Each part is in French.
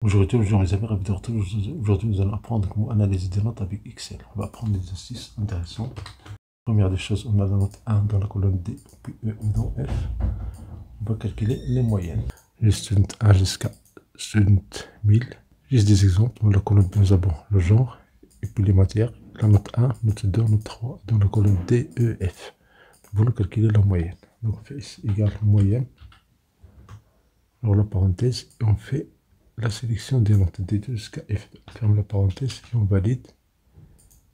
Aujourd'hui, mes amis, ravi de retrouver. Aujourd'hui, nous allons apprendre comment analyser des notes avec Excel. On va apprendre des exercices intéressants. Première des choses, on a la note 1 dans la colonne D, puis E dans F. On va calculer les moyennes. Les student 1 jusqu'à student 1000. Juste des exemples. Dans la colonne B, nous avons le genre et puis les matières. La note 1, note 2, note 3. Dans la colonne D, E, F. Nous voulons calculer la moyenne. Donc, on fait ici égal moyenne. Alors, la parenthèse, et on fait la sélection des notes D2 jusqu'à F2. Ferme la parenthèse et on valide.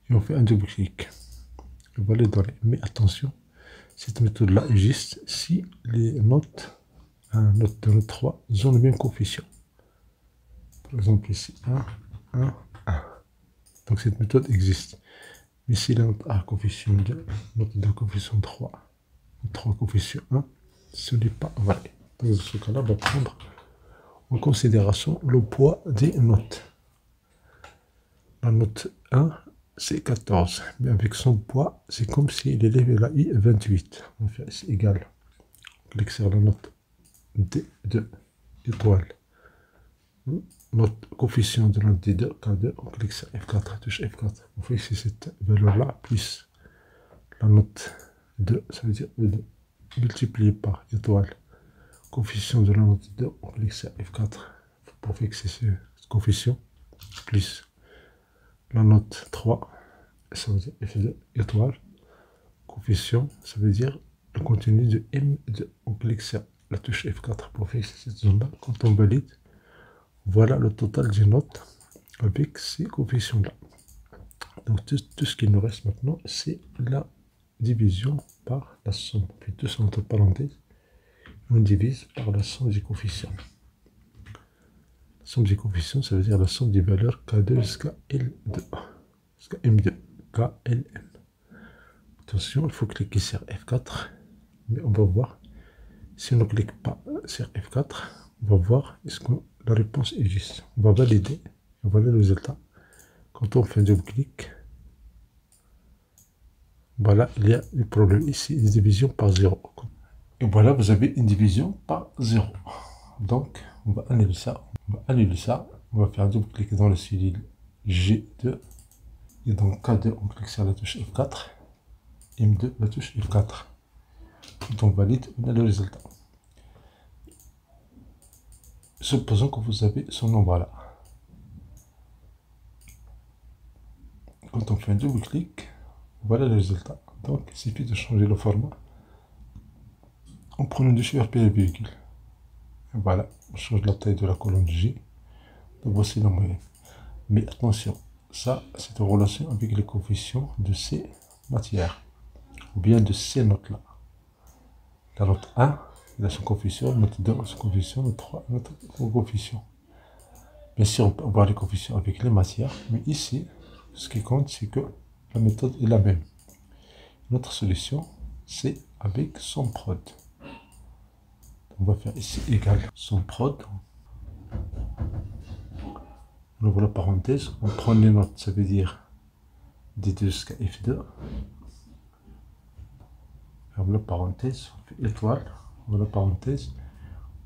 Et on fait un double clic. On va les donner. Mais attention, cette méthode-là est juste si les notes, note 2, note 3, ont le même coefficient. Par exemple ici, 1, 1, 1. Donc cette méthode existe. Mais si la note A coefficient 2, note 2 coefficient 3, note 3 coefficient 1, ce n'est pas vrai. Donc dans ce cas-là, on va prendre en considération le poids des notes. La note 1, c'est 14. Mais avec son poids, c'est comme si l'élève la I 28. On fait c'est égal. On clique sur la note D2 étoile. Notre coefficient de note D2, K2, on clique sur F4, touche F4. On fait ici cette valeur-là, plus la note 2, ça veut dire E2, multiplié par étoile. Coefficient de la note 2, on clique sur F4 pour fixer ce coefficient, plus la note 3, ça veut dire F2 étoile, coefficient, ça veut dire le contenu de M2. On clique sur la touche F4 pour fixer cette zone-là. Quand on valide, voilà le total des notes avec ces coefficients-là. Donc tout ce qui nous reste maintenant, c'est la division par la somme. Puis tout ça entre parenthèses, on divise par la somme des coefficients. La somme des coefficients, ça veut dire la somme des valeurs K2 jusqu'à L2, jusqu'à M2, KLM. Attention, il faut cliquer sur F4, mais on va voir, si on ne clique pas sur F4, on va voir est-ce que la réponse est juste. On va valider, on va voir le résultat. Quand on fait un double clic, voilà, il y a le problème ici, une division par 0. Et voilà, vous avez une division par 0. Donc, on va annuler ça. On va faire un double clic dans le cellule G2. Et dans K2, on clique sur la touche F4. M2, la touche F4. Quand on valide, on a le résultat. Supposons que vous avez ce nombre-là. Quand on fait un double clic, voilà le résultat. Donc, il suffit de changer le format en prenant du sur virgule. Voilà, on change la taille de la colonne J. Donc, voici la moyenne. Mais attention, ça, c'est en relation avec les coefficients de ces matières, ou bien de ces notes-là. La note 1, il a son coefficient, note 2, son coefficient, note 3, notre coefficient. Bien sûr, on peut avoir les coefficients avec les matières, mais ici, ce qui compte, c'est que la méthode est la même. Notre solution, c'est avec son prod. On va faire ici égal son prod. On ouvre la parenthèse, on prend les notes, ça veut dire D2 jusqu'à F2. Ferme la parenthèse, on fait étoile, on ouvre la parenthèse,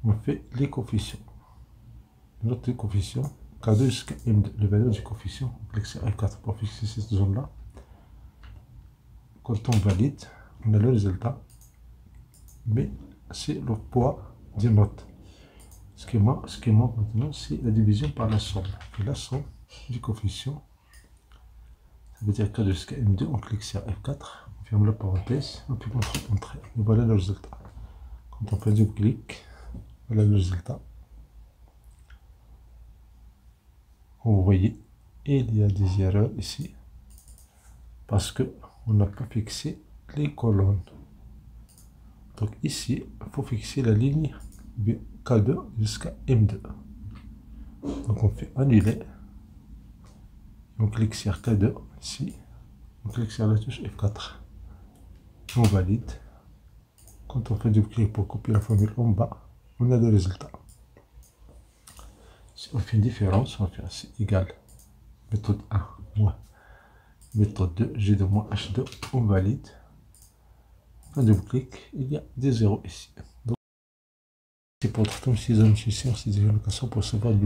on fait les coefficients. Notre coefficient, K2 jusqu'à M2, le valeur du coefficient, on clique sur F4 pour fixer cette zone-là. Quand on valide, on a le résultat, mais c'est le poids des notes. Ce qui manque maintenant, c'est la division par la somme. Et la somme du coefficient, ça veut dire K2 jusqu'à M2, on clique sur F4, on ferme la parenthèse, on peut entrer. Et voilà le résultat. Quand on fait double clic, voilà le résultat. Vous voyez, il y a des erreurs ici, parce qu'on n'a pas fixé les colonnes. Donc ici, il faut fixer la ligne K2 jusqu'à M2. Donc on fait annuler. On clique sur K2 ici. On clique sur la touche F4. On valide. Quand on fait double clic pour copier la formule en bas, on a le résultat. Si on fait une différence, on va faire c'est égal. Méthode 1 moins méthode 2, G2 moins H2, on valide. Un double clic, il y a des zéros ici. Donc, c'est pour votre temps, si vous avez une question, c'est des locations pour savoir le